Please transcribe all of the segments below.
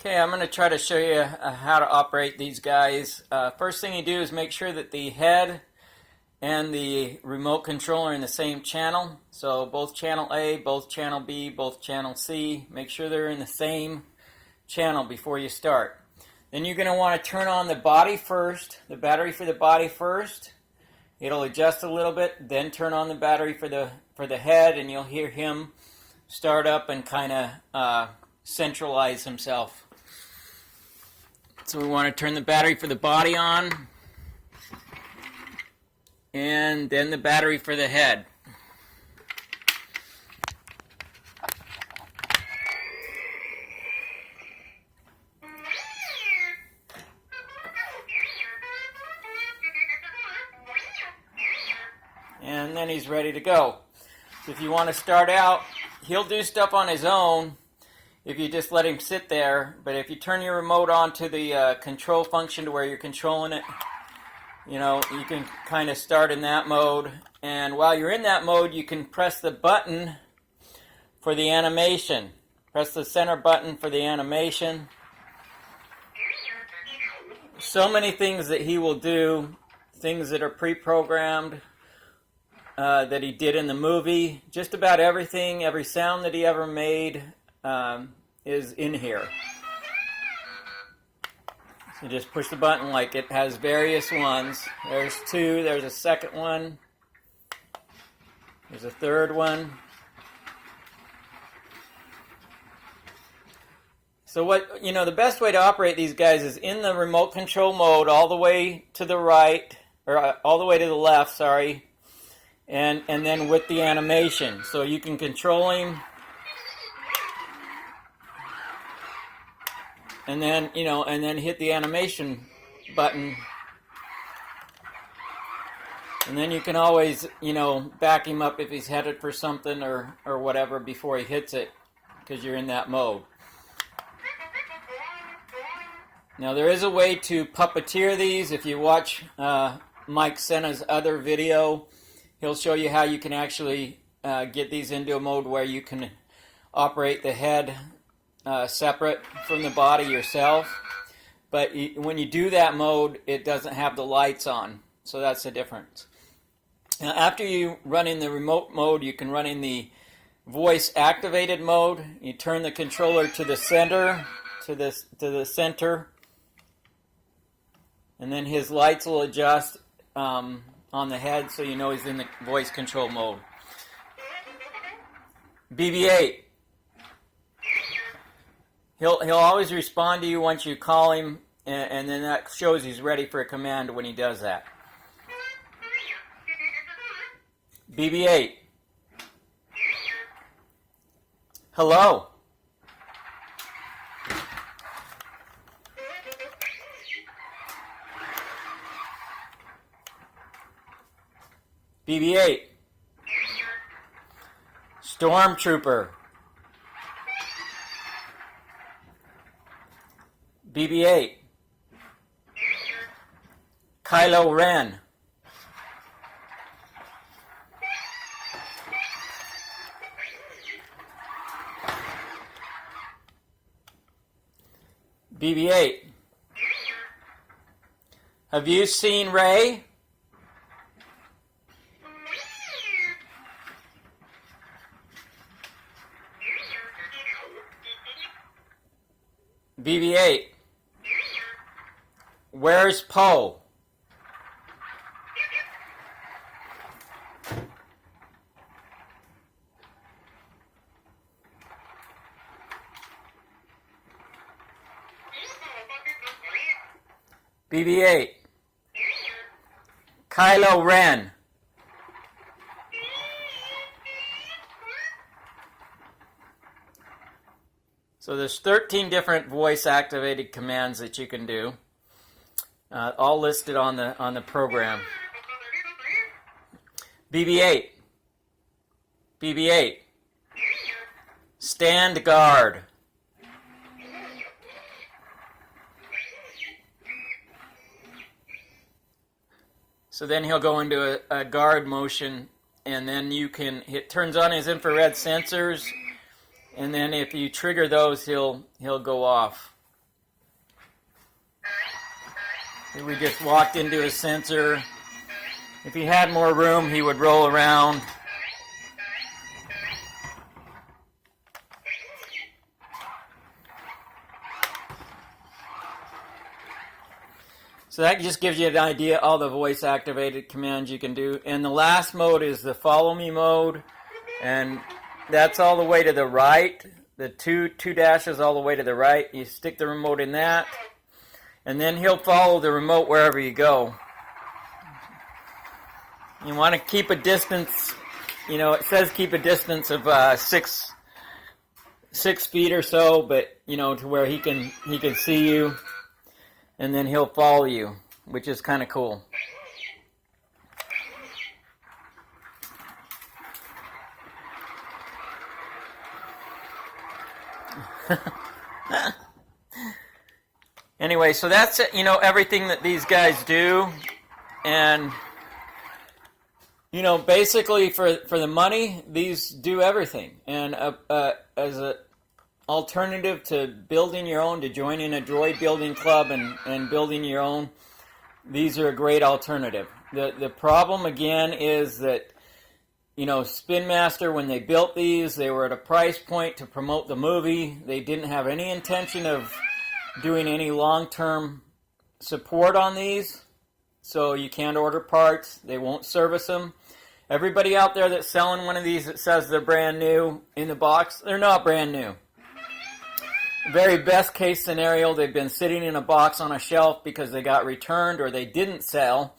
Okay, I'm going to try to show you how to operate these guys. First thing you do is make sure that the head and the remote control are in the same channel. So both channel A, both channel B, both channel C. Make sure they're in the same channel before you start. Then you're going to want to turn on the body first, the battery for the body first. It'll adjust a little bit, then turn on the battery for the head, and you'll hear him start up and kind of centralize himself. So we want to turn the battery for the body on, and then the battery for the head. And then he's ready to go. So if you want to start out, he'll do stuff on his own if you just let him sit there. But if you turn your remote on to the control function to where you're controlling it, you can kind of start in that mode. And while you're in that mode, you can press the button for the animation. Press the center button for the animation. So many things that he will do, things that are pre-programmed, that he did in the movie. Just about everything, every sound that he ever made is in here. So just push the button like it has various ones. There's two, there's a second one, there's a third one. So the best way to operate these guys is in the remote control mode all the way to the right, or all the way to the left, sorry. And then with the animation, so you can control him, and then and then hit the animation button, and then you can always back him up if he's headed for something or whatever before he hits it, because you're in that mode. Now there is a way to puppeteer these. If you watch Mike Senna's other video, he'll show you how you can actually get these into a mode where you can operate the head separate from the body yourself. But when you do that mode, it doesn't have the lights on. So that's the difference. Now, after you run in the remote mode, you can run in the voice activated mode. You turn the controller to the center, to the center, and then his lights will adjust on the head, so he's in the voice control mode. Bb8. He'll always respond to you once you call him, and then that shows he's ready for a command when he does that. Bb8. Hello. Bb8. Stormtrooper. Bb8. Kylo Ren. Bb8. Have you seen Rey? Bb8. Where's Poe? Bb8. Kylo Ren. So there's 13 different voice-activated commands that you can do, all listed on the program. Bb8. Bb8. Stand guard. So then he'll go into a guard motion, and then it turns on his infrared sensors, and then if you trigger those, he'll go off. We just walked into his sensor. If he had more room, he would roll around. So that just gives you an idea of all the voice activated commands you can do. And the last mode is the follow me mode. And that's all the way to the right. The two dashes all the way to the right. You stick the remote in that. And then he'll follow the remote wherever you go. You want to keep a distance, you know, it says keep a distance of 6 feet or so, but, you know, to where he can see you. And then he'll follow you, which is kind of cool. Anyway, so that's, you know, everything that these guys do. And, you know, basically for the money, these do everything. And as an alternative to building your own, to joining a droid building club and building your own, these are a great alternative. The problem again is that, you know, Spin Master, when they built these, they were at a price point to promote the movie. They didn't have any intention of doing any long-term support on these, so you can't order parts. They won't service them. Everybody out there that's selling one of these that says they're brand new in the box, they're not brand new. Very best case scenario, they've been sitting in a box on a shelf because they got returned or they didn't sell,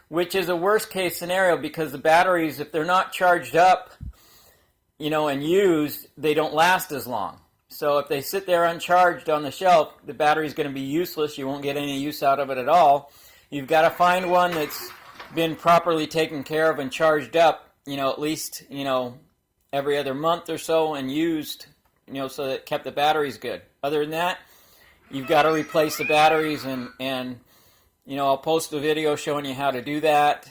which is a worst case scenario because the batteries, if they're not charged up, you know, and used, they don't last as long. So if they sit there uncharged on the shelf, the battery's going to be useless. You won't get any use out of it at all. You've got to find one that's been properly taken care of and charged up, you know, at least, you know, every other month or so and used, you know, so that it kept the batteries good. Other than that, you've got to replace the batteries and you know, I'll post a video showing you how to do that,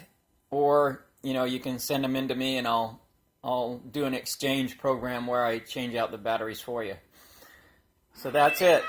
or, you know, you can send them in to me and I'll do an exchange program where I change out the batteries for you. So that's it.